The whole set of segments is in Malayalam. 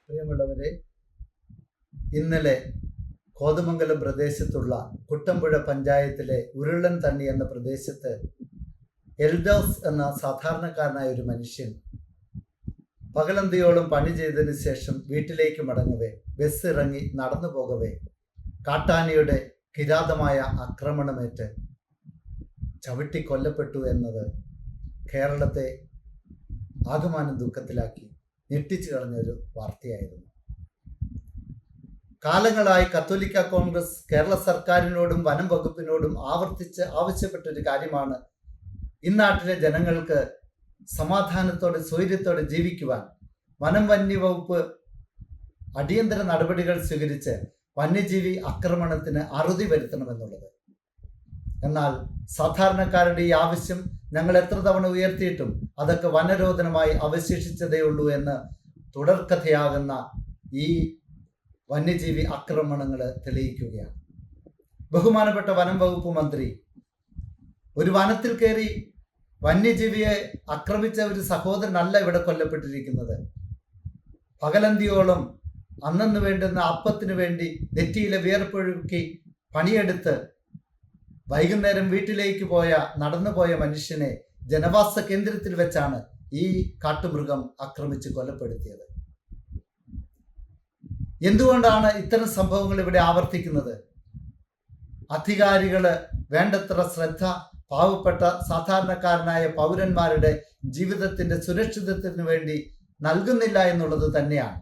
പ്രിയമുള്ളവരെ, ഇന്നലെ കോതമംഗലം പ്രദേശത്തുള്ള കുട്ടമ്പുഴ പഞ്ചായത്തിലെ ഉരുളൻ തണ്ണി എന്ന പ്രദേശത്ത് എൽദോസ് എന്ന സാധാരണക്കാരനായ ഒരു മനുഷ്യൻ പകലന്തിയോളം പണി ചെയ്തതിന് ശേഷം വീട്ടിലേക്ക് മടങ്ങവേ ബസ് ഇറങ്ങി നടന്നു പോകവേ കാട്ടാനയുടെ കിരാതമായ ആക്രമണമേറ്റ് ചവിട്ടി കൊല്ലപ്പെട്ടു എന്നത് കേരളത്തെ ആകമാനം ദുഃഖത്തിലാക്കി ഞെട്ടിച്ചു കളഞ്ഞൊരു വാർത്തയായിരുന്നു. കാലങ്ങളായി കത്തോലിക്ക കോൺഗ്രസ് കേരള സർക്കാരിനോടും വനം വകുപ്പിനോടും ആവർത്തിച്ച് ആവശ്യപ്പെട്ടൊരു കാര്യമാണ് ഇന്നാട്ടിലെ ജനങ്ങൾക്ക് സമാധാനത്തോടെ സ്വൈര്യത്തോടെ ജീവിക്കുവാൻ വനം വന്യവകുപ്പ് അടിയന്തര നടപടികൾ സ്വീകരിച്ച് വന്യജീവി ആക്രമണത്തിന് അറുതി വരുത്തണമെന്നുള്ളത്. എന്നാൽ സാധാരണക്കാരുടെ ഈ ആവശ്യം ഞങ്ങൾ എത്ര തവണ ഉയർത്തിയിട്ടും അതൊക്കെ വനരോധനമായി അവശേഷിച്ചതേ ഉള്ളൂ എന്ന് തുടർക്കഥയാകുന്ന ഈ വന്യജീവി ആക്രമണങ്ങൾ തെളിയിക്കുകയാണ്. ബഹുമാനപ്പെട്ട വനം വകുപ്പ് മന്ത്രി ഒരു വനത്തിൽ കയറി വന്യജീവിയെ ആക്രമിച്ച ഒരു സഹോദരനല്ല ഇവിടെ കൊല്ലപ്പെട്ടിരിക്കുന്നത്. പകലന്തിയോളം അന്നു വേണ്ടുന്ന അപ്പത്തിന് വേണ്ടി നെറ്റിയിലെ വിയർപ്പൊഴുക്കി പണിയെടുത്ത് വൈകുന്നേരം വീട്ടിലേക്ക് നടന്നുപോയ മനുഷ്യനെ ജനവാസ കേന്ദ്രത്തിൽ വെച്ചാണ് ഈ കാട്ടുമൃഗം ആക്രമിച്ച് കൊലപ്പെടുത്തിയത്. എന്തുകൊണ്ടാണ് ഇത്തരം സംഭവങ്ങൾ ഇവിടെ ആവർത്തിക്കുന്നത്? അധികാരികള് വേണ്ടത്ര ശ്രദ്ധ പാവപ്പെട്ട സാധാരണക്കാരനായ പൗരന്മാരുടെ ജീവിതത്തിന്റെ സുരക്ഷിതത്വത്തിന് വേണ്ടി നൽകുന്നില്ല എന്നുള്ളത് തന്നെയാണ്.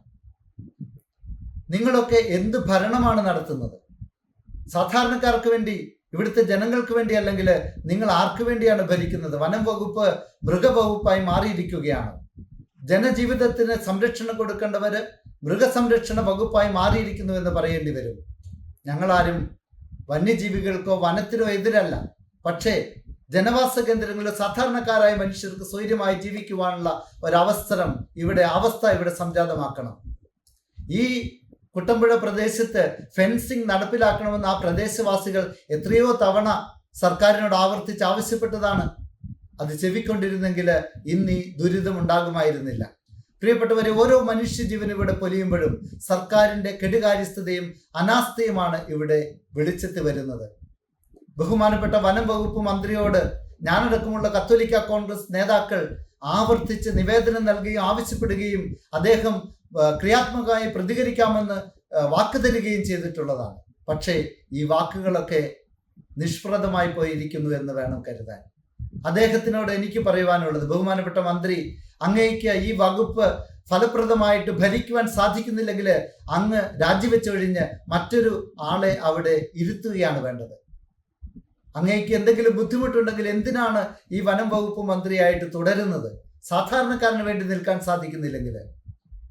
നിങ്ങളൊക്കെ എന്ത് ഭരണമാണ് നടത്തുന്നത്? സാധാരണക്കാർക്ക് വേണ്ടി, ഇവിടുത്തെ ജനങ്ങൾക്ക് വേണ്ടി, അല്ലെങ്കിൽ നിങ്ങൾ ആർക്ക് വേണ്ടിയാണ് ഭരിക്കുന്നത്? വനം വകുപ്പ് മൃഗവകുപ്പായി മാറിയിരിക്കുകയാണ്. ജനജീവിതത്തിന് സംരക്ഷണം കൊടുക്കേണ്ടവര് മൃഗസംരക്ഷണ വകുപ്പായി മാറിയിരിക്കുന്നു എന്ന് പറയേണ്ടി വരും. ഞങ്ങളാരും വന്യജീവികൾക്കോ വനത്തിനോ എതിരല്ല. പക്ഷേ ജനവാസ കേന്ദ്രങ്ങളിൽ സാധാരണക്കാരായ മനുഷ്യർക്ക് സ്വൈര്യമായി ജീവിക്കുവാനുള്ള ഒരവസരം ഇവിടെ സംജാതമാക്കണം. ഈ കുട്ടമ്പുഴ പ്രദേശത്ത് ഫെൻസിങ് നടപ്പിലാക്കണമെന്ന് ആ പ്രദേശവാസികൾ എത്രയോ തവണ സർക്കാരിനോട് ആവർത്തിച്ച് ആവശ്യപ്പെട്ടതാണ്. അത് ചെവിക്കൊണ്ടിരുന്നെങ്കിൽ ഇന്ന് ഈ ദുരിതം ഉണ്ടാകുമായിരുന്നില്ല. പ്രിയപ്പെട്ടവരെ, ഓരോ മനുഷ്യജീവൻ ഇവിടെ പൊലിയുമ്പോഴും സർക്കാരിന്റെ കെടുകാര്യസ്ഥതയും അനാസ്ഥയുമാണ് ഇവിടെ വെളിച്ചത്ത് വരുന്നത്. ബഹുമാനപ്പെട്ട വനം വകുപ്പ് മന്ത്രിയോട് ഞാനടക്കമുള്ള കത്തോലിക്ക കോൺഗ്രസ് നേതാക്കൾ ആവർത്തിച്ച് നിവേദനം നൽകുകയും ആവശ്യപ്പെടുകയും അദ്ദേഹം ക്രിയാത്മകമായി പ്രതികരിക്കാമെന്ന് വാക്ക് തരികയും ചെയ്തിട്ടുള്ളതാണ്. പക്ഷേ ഈ വാക്കുകളൊക്കെ നിഷ്പ്രദമായി പോയിരിക്കുന്നു എന്ന് വേണം കരുതാൻ. അദ്ദേഹത്തിനോട് എനിക്ക് പറയുവാനുള്ളത്, ബഹുമാനപ്പെട്ട മന്ത്രി, അങ്ങേക്ക് ഈ വകുപ്പ് ഫലപ്രദമായിട്ട് ഭരിക്കുവാൻ സാധിക്കുന്നില്ലെങ്കിൽ അങ്ങ് രാജിവെച്ചൊഴിഞ്ഞ് മറ്റൊരു ആളെ അവിടെ ഇരുത്തുകയാണ് വേണ്ടത്. അങ്ങേക്ക് എന്തെങ്കിലും ബുദ്ധിമുട്ടുണ്ടെങ്കിൽ എന്തിനാണ് ഈ വനം വകുപ്പ് മന്ത്രിയായിട്ട് തുടരുന്നത്? സാധാരണക്കാരന് വേണ്ടി നിൽക്കാൻ സാധിക്കുന്നില്ലെങ്കിൽ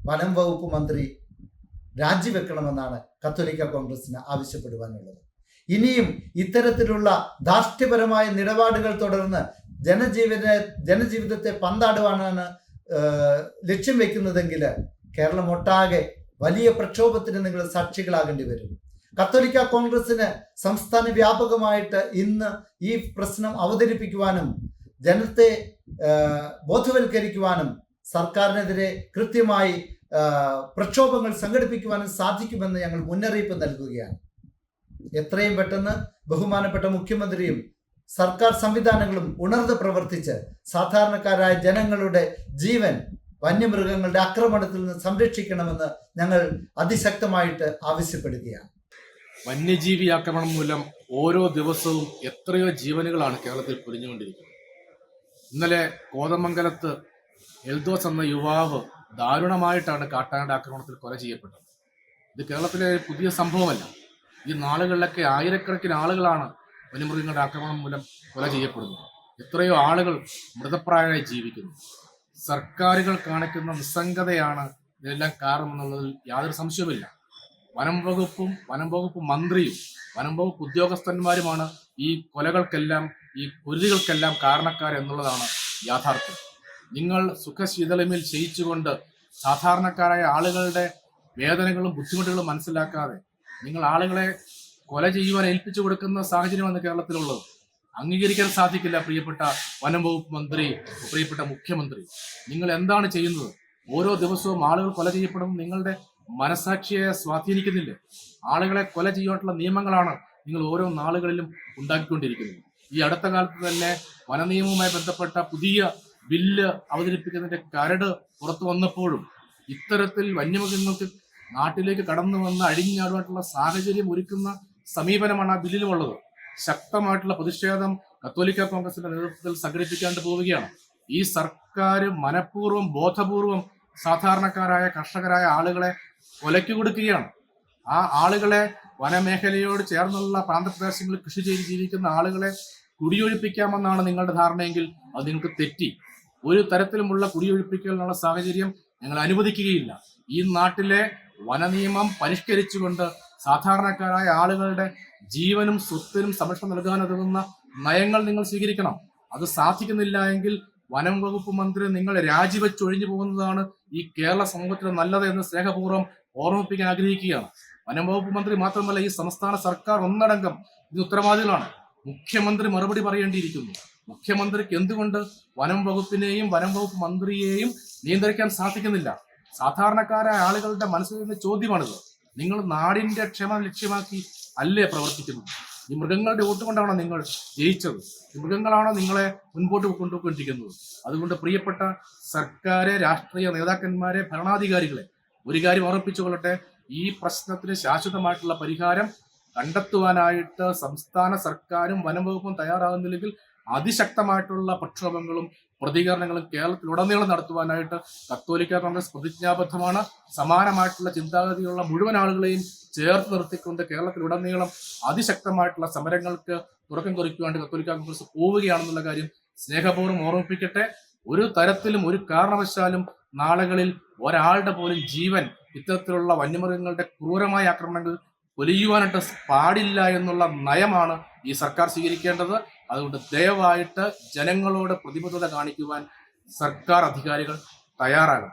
വനം വകുപ്പ് മന്ത്രി രാജിവെക്കണമെന്നാണ് കത്തോലിക്ക കോൺഗ്രസിന് ആവശ്യപ്പെടുവാനുള്ളത്. ഇനിയും ഇത്തരത്തിലുള്ള ധാർഷ്ട്യപരമായ നിലപാടുകൾ തുടർന്ന് ജനജീവിതത്തെ പന്താടുവാനാണ് ലക്ഷ്യം വെക്കുന്നതെങ്കിൽ കേരളം ഒട്ടാകെ വലിയ പ്രക്ഷോഭത്തിന് നിങ്ങൾ സാക്ഷികളാകേണ്ടി വരും. കത്തോലിക്ക കോൺഗ്രസിന് സംസ്ഥാന വ്യാപകമായിട്ട് ഇന്ന് ഈ പ്രശ്നം അവതരിപ്പിക്കുവാനും ജനത്തെ ബോധവൽക്കരിക്കുവാനും സർക്കാരിനെതിരെ കൃത്യമായി പ്രക്ഷോഭങ്ങൾ സംഘടിപ്പിക്കുവാനും സാധിക്കുമെന്ന് ഞങ്ങൾ മുന്നറിയിപ്പ് നൽകുകയാണ്. എത്രയും പെട്ടെന്ന് ബഹുമാനപ്പെട്ട മുഖ്യമന്ത്രിയും സർക്കാർ സംവിധാനങ്ങളും ഉണർന്ന് പ്രവർത്തിച്ച് സാധാരണക്കാരായ ജനങ്ങളുടെ ജീവൻ വന്യമൃഗങ്ങളുടെ ആക്രമണത്തിൽ നിന്ന് സംരക്ഷിക്കണമെന്ന് ഞങ്ങൾ അതിശക്തമായിട്ട് ആവശ്യപ്പെടുകയാണ്. വന്യജീവി ആക്രമണം മൂലം ഓരോ ദിവസവും എത്രയോ ജീവനുകളാണ് കേരളത്തിൽ പൊലിഞ്ഞുകൊണ്ടിരിക്കുന്നത്. ഇന്നലെ കോതമംഗലത്ത് എൽദോസ് എന്ന യുവാവ് ദാരുണമായിട്ടാണ് കാട്ടാനയുടെ ആക്രമണത്തിൽ കൊല ചെയ്യപ്പെട്ടത്. ഇത് കേരളത്തിലെ പുതിയ സംഭവമല്ല. ഈ നാളുകളിലൊക്കെ ആയിരക്കണക്കിന് ആളുകളാണ് വന്യമൃഗങ്ങളുടെ ആക്രമണം മൂലം കൊല ചെയ്യപ്പെടുന്നത്. എത്രയോ ആളുകൾ മൃതപ്രായമായി ജീവിക്കുന്നു. സർക്കാരുകൾ കാണിക്കുന്ന നിസ്സംഗതയാണ് ഇതെല്ലാം കാരണമെന്നുള്ളതിൽ യാതൊരു സംശയവുമില്ല. വനം വകുപ്പ് മന്ത്രിയും വനം വകുപ്പ് ഉദ്യോഗസ്ഥന്മാരുമാണ് ഈ കൊലകൾക്കെല്ലാം, ഈ കുരുതികൾക്കെല്ലാം കാരണക്കാരെന്നുള്ളതാണ് യാഥാർത്ഥ്യം. നിങ്ങൾ സുഖശീതളമിൽ ക്ഷയിച്ചുകൊണ്ട് സാധാരണക്കാരായ ആളുകളുടെ വേദനകളും ബുദ്ധിമുട്ടുകളും മനസ്സിലാക്കാതെ നിങ്ങൾ ആളുകളെ കൊല ചെയ്യുവാൻ ഏൽപ്പിച്ചു കൊടുക്കുന്ന സാഹചര്യമാണ് കേരളത്തിലുള്ളത്. അംഗീകരിക്കാൻ സാധിക്കില്ല. പ്രിയപ്പെട്ട വനം വകുപ്പ് മന്ത്രി, പ്രിയപ്പെട്ട മുഖ്യമന്ത്രി, നിങ്ങൾ എന്താണ് ചെയ്യുന്നത്? ഓരോ ദിവസവും ആളുകൾ കൊല ചെയ്യപ്പെടുന്നത് നിങ്ങളുടെ മനസാക്ഷിയെ സ്വാധീനിക്കുന്നില്ലേ? ആളുകളെ കൊല ചെയ്യാനുള്ള നിയമങ്ങളാണ് നിങ്ങൾ ഓരോ നാളുകളിലും ഉണ്ടാക്കിക്കൊണ്ടിരിക്കുന്നത്. ഈ അടുത്ത കാലത്ത് തന്നെ വനനിയമവുമായി ബന്ധപ്പെട്ട പുതിയ ബില്ല് അവതരിപ്പിക്കുന്നതിന്റെ കരട് പുറത്തു വന്നപ്പോഴും ഇത്തരത്തിൽ വന്യമൃഗങ്ങൾക്ക് നാട്ടിലേക്ക് കടന്നു വന്ന് അഴിഞ്ഞാടുവാനുള്ള സാഹചര്യം ഒരുക്കുന്ന സമീപനമാണ് ആ ബില്ലിലുമുള്ളത്. ശക്തമായിട്ടുള്ള പ്രതിഷേധം കത്തോലിക്ക കോൺഗ്രസിന്റെ നേതൃത്വത്തിൽ സംഘടിപ്പിക്കാണ്ട് പോവുകയാണ്. ഈ സർക്കാർ മനഃപൂർവ്വം ബോധപൂർവം സാധാരണക്കാരായ കർഷകരായ ആളുകളെ കൊലയ്ക്ക് കൊടുക്കുകയാണ്. ആ ആളുകളെ വനമേഖലയോട് ചേർന്നുള്ള പ്രാന്തപ്രദേശങ്ങളിൽ കൃഷി ചെയ്ത് ജീവിക്കുന്ന ആളുകളെ കുടിയൊഴിപ്പിക്കാമെന്നാണ് നിങ്ങളുടെ ധാരണയെങ്കിൽ അത് നിങ്ങൾക്ക് തെറ്റി. ഒരു തരത്തിലുമുള്ള കുടിയൊഴിപ്പിക്കലിനുള്ള സാഹചര്യം ഞങ്ങൾ അനുവദിക്കുകയില്ല. ഈ നാട്ടിലെ വനനിയമം പരിഷ്കരിച്ചുകൊണ്ട് സാധാരണക്കാരായ ആളുകളുടെ ജീവനും സ്വത്തിനും സംരക്ഷണം നൽകാനുതകുന്ന നയങ്ങൾ നിങ്ങൾ സ്വീകരിക്കണം. അത് സാധിക്കുന്നില്ല എങ്കിൽ വനം വകുപ്പ് മന്ത്രി നിങ്ങൾ രാജിവെച്ചൊഴിഞ്ഞു പോകുന്നതാണ് ഈ കേരള സമൂഹത്തിന് നല്ലത് എന്ന് സ്നേഹപൂർവ്വം ഓർമ്മിപ്പിക്കാൻ ആഗ്രഹിക്കുകയാണ്. വനം വകുപ്പ് മന്ത്രി മാത്രമല്ല, ഈ സംസ്ഥാന സർക്കാർ ഒന്നടങ്കം ഇത് ഉത്തരവാദികളാണ്. മുഖ്യമന്ത്രി മറുപടി പറയേണ്ടിയിരിക്കുന്നു. മുഖ്യമന്ത്രിക്ക് എന്തുകൊണ്ട് വനം വകുപ്പിനെയും വനം വകുപ്പ് മന്ത്രിയെയും നിയന്ത്രിക്കാൻ സാധിക്കുന്നില്ല? സാധാരണക്കാരായ ആളുകളുടെ മനസ്സിൽ നിന്ന് ചോദ്യമാണിത്. നിങ്ങൾ നാടിന്റെ ക്ഷേമം ലക്ഷ്യമാക്കി അല്ലേ പ്രവർത്തിക്കുന്നത്? ഈ മൃഗങ്ങളുടെ വോട്ടുകൊണ്ടാണോ നിങ്ങൾ ജയിച്ചത്? ഈ മൃഗങ്ങളാണോ നിങ്ങളെ മുൻപോട്ട് കൊണ്ടുപോയിക്കൊണ്ടിരിക്കുന്നത്? അതുകൊണ്ട് പ്രിയപ്പെട്ട സർക്കാർ, രാഷ്ട്രീയ നേതാക്കന്മാരെ, ഭരണാധികാരികളെ ഒരു കാര്യം ഓർമ്മിപ്പിച്ചുകൊള്ളട്ടെ, ഈ പ്രശ്നത്തിന് ശാശ്വതമായിട്ടുള്ള പരിഹാരം കണ്ടെത്തുവാനായിട്ട് സംസ്ഥാന സർക്കാരും വനം വകുപ്പും തയ്യാറാകുന്നില്ലെങ്കിൽ അതിശക്തമായിട്ടുള്ള പ്രക്ഷോഭങ്ങളും പ്രതികരണങ്ങളും കേരളത്തിലുടനീളം നടത്തുവാനായിട്ട് കത്തോലിക്ക കോൺഗ്രസ് പ്രതിജ്ഞാബദ്ധമാണ്. സമാനമായിട്ടുള്ള ചിന്താഗതിയുള്ള മുഴുവൻ ആളുകളെയും ചേർത്ത് നിർത്തിക്കൊണ്ട് കേരളത്തിലുടനീളം അതിശക്തമായിട്ടുള്ള സമരങ്ങൾക്ക് തുടക്കം കുറിക്കുവാണ്ട് കത്തോലിക്ക കോൺഗ്രസ് പോവുകയാണെന്നുള്ള കാര്യം സ്നേഹപൂർവ്വം ഓർമ്മിപ്പിക്കട്ടെ. ഒരു തരത്തിലും ഒരു കാരണവശാലും നാളുകളിൽ ഒരാളുടെ പോലും ജീവൻ ഇത്തരത്തിലുള്ള വന്യമൃഗങ്ങളുടെ ക്രൂരമായ ആക്രമണങ്ങൾ പൊലിയുവാനായിട്ട് പാടില്ല എന്നുള്ള നയമാണ് ഈ സർക്കാർ സ്വീകരിക്കേണ്ടത്. അതുകൊണ്ട് ദയവായിട്ട് ജനങ്ങളോട് പ്രതിബദ്ധത കാണിക്കുവാൻ സർക്കാർ അധികാരികൾ തയ്യാറാകണം.